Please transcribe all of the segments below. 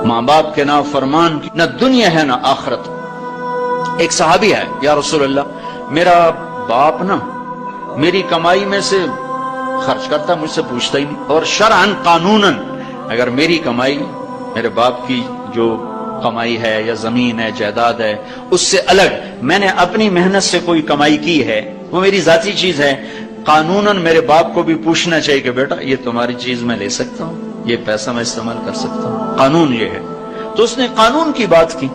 ماں باپ کے نافرمان کی نہ دنیا ہے نہ آخرت۔ ایک صحابی ہے، یا رسول اللہ میرا باپ نا میری کمائی میں سے خرچ کرتا، مجھ سے پوچھتا ہی نہیں، اور شرعاً قانوناً اگر میری کمائی میرے باپ کی جو کمائی ہے یا زمین ہے جائیداد ہے اس سے الگ میں نے اپنی محنت سے کوئی کمائی کی ہے، وہ میری ذاتی چیز ہے، قانوناً میرے باپ کو بھی پوچھنا چاہیے کہ بیٹا یہ تمہاری چیز میں لے سکتا ہوں، یہ پیسہ میں استعمال کر سکتا ہوں، قانون یہ ہے۔ تو اس نے قانون کی بات کی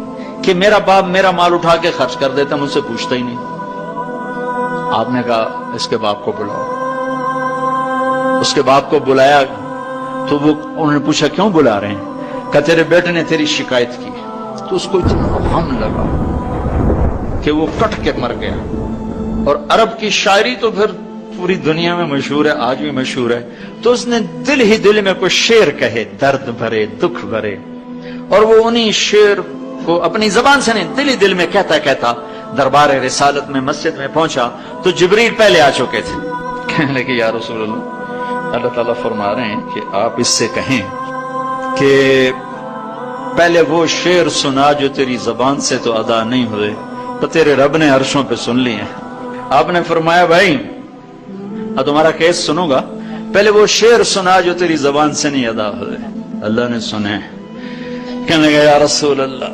کہ میرا باپ میرا مال اٹھا کے خرچ کر دیتا، مجھ سے پوچھتا ہی نہیں۔ آپ نے کہا اس کے باپ کو بلاؤ۔ اس کے باپ کو بلایا تو انہوں نے پوچھا کیوں بلا رہے ہیں؟ کہ تیرے بیٹے نے تیری شکایت کی۔ تو اس کو اتنا غم لگا کہ وہ کٹ کے مر گیا۔ اور عرب کی شاعری تو پھر پوری دنیا میں مشہور ہے، آج بھی مشہور ہے۔ تو اس نے دل ہی دل میں کوئی شعر کہے، درد بھرے دکھ بھرے، اور وہ انہی شعر کو اپنی زبان سے نہیں دل ہی دل میں کہتا کہتا دربار رسالت میں مسجد میں پہنچا تو جبریل پہلے آ چکے تھے۔ کہنے لگے یا رسول اللہ تعالیٰ فرما رہے ہیں کہ آپ اس سے کہیں کہ پہلے وہ شعر سنا جو تیری زبان سے تو ادا نہیں ہوئے، تو تیرے رب نے عرشوں پہ سن لیے۔ آپ نے فرمایا بھائی تمہارا کیس سنوں گا، پہلے وہ شعر سنا جو تیری زبان سے نہیں ادا ہوئے۔ اللہ نے سنے۔ کہنے لگا یا رسول اللہ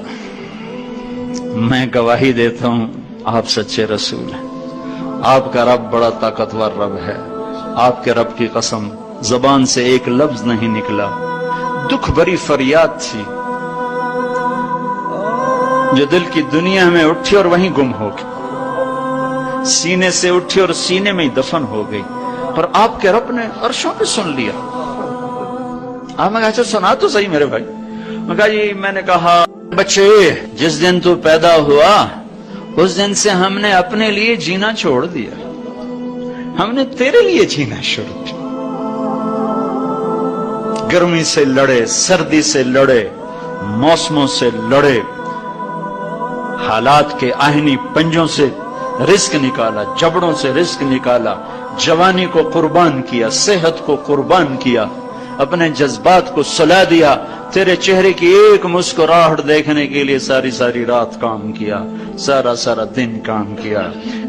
میں گواہی دیتا ہوں آپ سچے رسول ہیں، آپ کا رب بڑا طاقتور رب ہے، آپ کے رب کی قسم زبان سے ایک لفظ نہیں نکلا، دکھ بھری فریاد تھی جو دل کی دنیا میں اٹھی اور وہیں گم ہو گئی، سینے سے اٹھی اور سینے میں ہی دفن ہو گئی، پر آپ کے رب نے عرشوں پہ سن لیا۔ آپ نے کہا اچھا سنا تو صحیح میرے بھائی۔ میں کہا جی میں نے کہا بچے جس دن تو پیدا ہوا اس دن سے ہم نے اپنے لیے جینا چھوڑ دیا، ہم نے تیرے لیے جینا شروع کیا۔ گرمی سے لڑے، سردی سے لڑے، موسموں سے لڑے، حالات کے آہنی پنجوں سے رزق نکالا، جبڑوں سے رزق نکالا، جوانی کو قربان کیا، صحت کو قربان کیا، اپنے جذبات کو سلا دیا، تیرے چہرے کی ایک مسکراہٹ دیکھنے کے لیے ساری ساری رات کام کیا، سارا سارا دن کام کیا،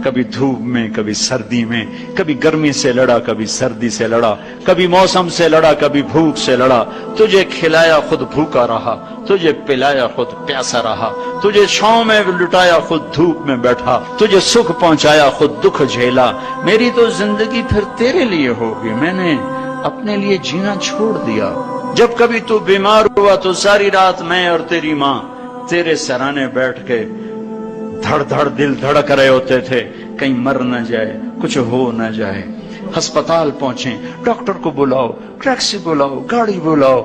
کبھی دھوپ میں کبھی سردی میں، کبھی گرمی سے لڑا کبھی سردی سے لڑا، کبھی موسم سے لڑا کبھی بھوک سے لڑا، تجھے کھلایا خود بھوکا رہا، تجھے پلایا خود پیاسا رہا، تجھے چھاؤں میں لٹایا خود دھوپ میں بیٹھا، تجھے سکھ پہنچایا خود دکھ جھیلا، میری تو زندگی پھر تیرے لیے ہوگی، میں نے اپنے لیے جینا چھوڑ دیا۔ جب کبھی تو بیمار ہوا تو ساری رات میں اور تیری ماں تیرے سرانے بیٹھ کے دھڑ دھڑ دل دھڑک رہے ہوتے تھے، کہیں مر نہ جائے، کچھ ہو نہ جائے۔ ہسپتال پہنچے، ڈاکٹر کو بلاؤ، ٹیکسی بلاؤ، گاڑی بلاؤ،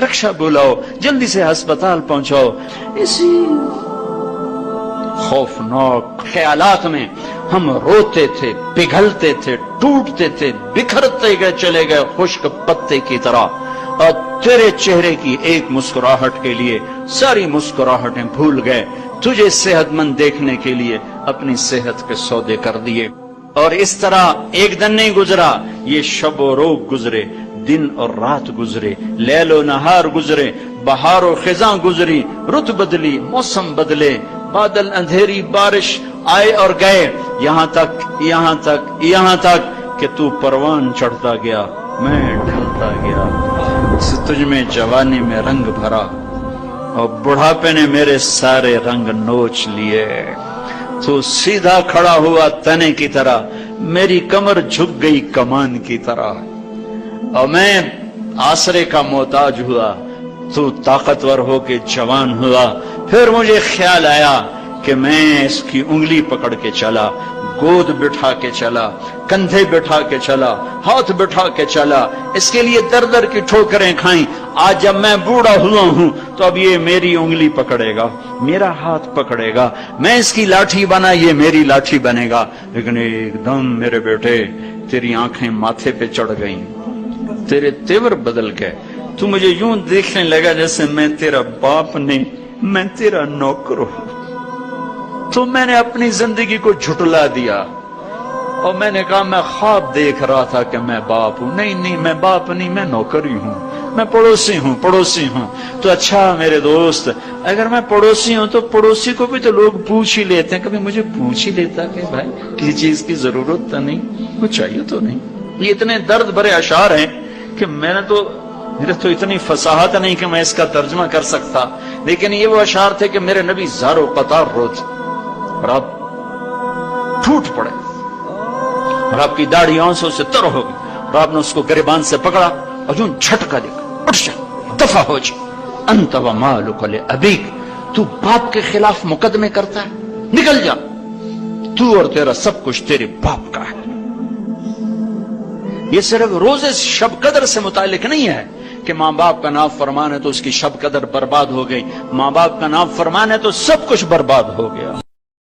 رکشہ بلاؤ، جلدی سے ہسپتال پہنچاؤ۔ اسی خوفناک خیالات میں ہم روتے تھے، پگھلتے تھے، ٹوٹتے تھے، بکھرتے گئے چلے گئے خشک پتے کی طرح، اور تیرے چہرے کی ایک مسکراہٹ کے لیے ساری مسکراہٹیں بھول گئے، تجھے صحت مند دیکھنے کے لیے اپنی صحت کے سودے کر دیے۔ اور اس طرح ایک دن نہیں گزرا، یہ شب و روز گزرے، دن اور رات گزرے، لیل و نہار گزرے، بہار و خزاں گزری، رت بدلی، موسم بدلے، بادل اندھیری بارش آئے اور گئے، یہاں تک کہ تو پروان چڑھتا گیا، میں ڈھلتا گیا، تجھ میں جوانی میں رنگ بھرا اور بڑھاپے نے میرے سارے رنگ نوچ لیے، تو سیدھا کھڑا ہوا تنے کی طرح، میری کمر جھک گئی کمان کی طرح، اور میں آسرے کا محتاج ہوا، تو طاقتور ہو کے جوان ہوا۔ پھر مجھے خیال آیا کہ میں اس کی انگلی پکڑ کے چلا، گود بٹھا کے چلا، کندھے بٹھا کے چلا، ہاتھ بٹھا کے چلا، اس کے لیے در در کی ٹھوکریں کھائیں۔ آج جب میں بوڑھا ہوا ہوں تو اب یہ میری انگلی پکڑے گا، میرا ہاتھ پکڑے گا، میں اس کی لاٹھی بنا، یہ میری لاٹھی بنے گا۔ لیکن ایک دم میرے بیٹے تیری آنکھیں ماتھے پہ چڑھ گئیں، تیرے تیور بدل گئے، تو مجھے یوں دیکھنے لگا جیسے میں تیرا باپ نہیں، میں تیرا نوکر ہوں۔ تو میں نے اپنی زندگی کو جھٹلا دیا اور میں نے کہا میں خواب دیکھ رہا تھا کہ میں باپ ہوں، نہیں میں باپ نہیں، میں نوکر ہی ہوں۔ میں پڑوسی ہوں. تو اچھا میرے دوست، اگر میں پڑوسی ہوں تو پڑوسی کو بھی تو لوگ پوچھ ہی لیتے ہیں. کبھی مجھے پوچھ ہی لیتا کہ بھائی کسی چیز کی ضرورت تو نہیں، کچھ چاہیے تو نہیں. یہ اتنے درد بھرے اشعار ہیں کہ میرے تو اتنی فصاحت نہیں کہ میں اس کا ترجمہ کر سکتا، لیکن یہ وہ اشعار تھے کہ میرے نبی زار و قطار روتے اور آپ ٹوٹ پڑے اور آپ کی داڑھی آنسوں سے تر ہو گئی اور آپ نے اس کو گریبان سے پکڑا اور یوں جھٹکا دے کر اٹھ جا، دفع ہو جا. انت و مالک لابیک، تو باپ کے خلاف مقدمے کرتا ہے، نکل جا، تو اور تیرا سب کچھ تیرے باپ کا ہے. یہ صرف روزے شب قدر سے متعلق نہیں ہے کہ ماں باپ کا نافرمان ہے تو اس کی شب قدر برباد ہو گئی. ماں باپ کا نافرمان ہے تو سب کچھ برباد ہو گیا.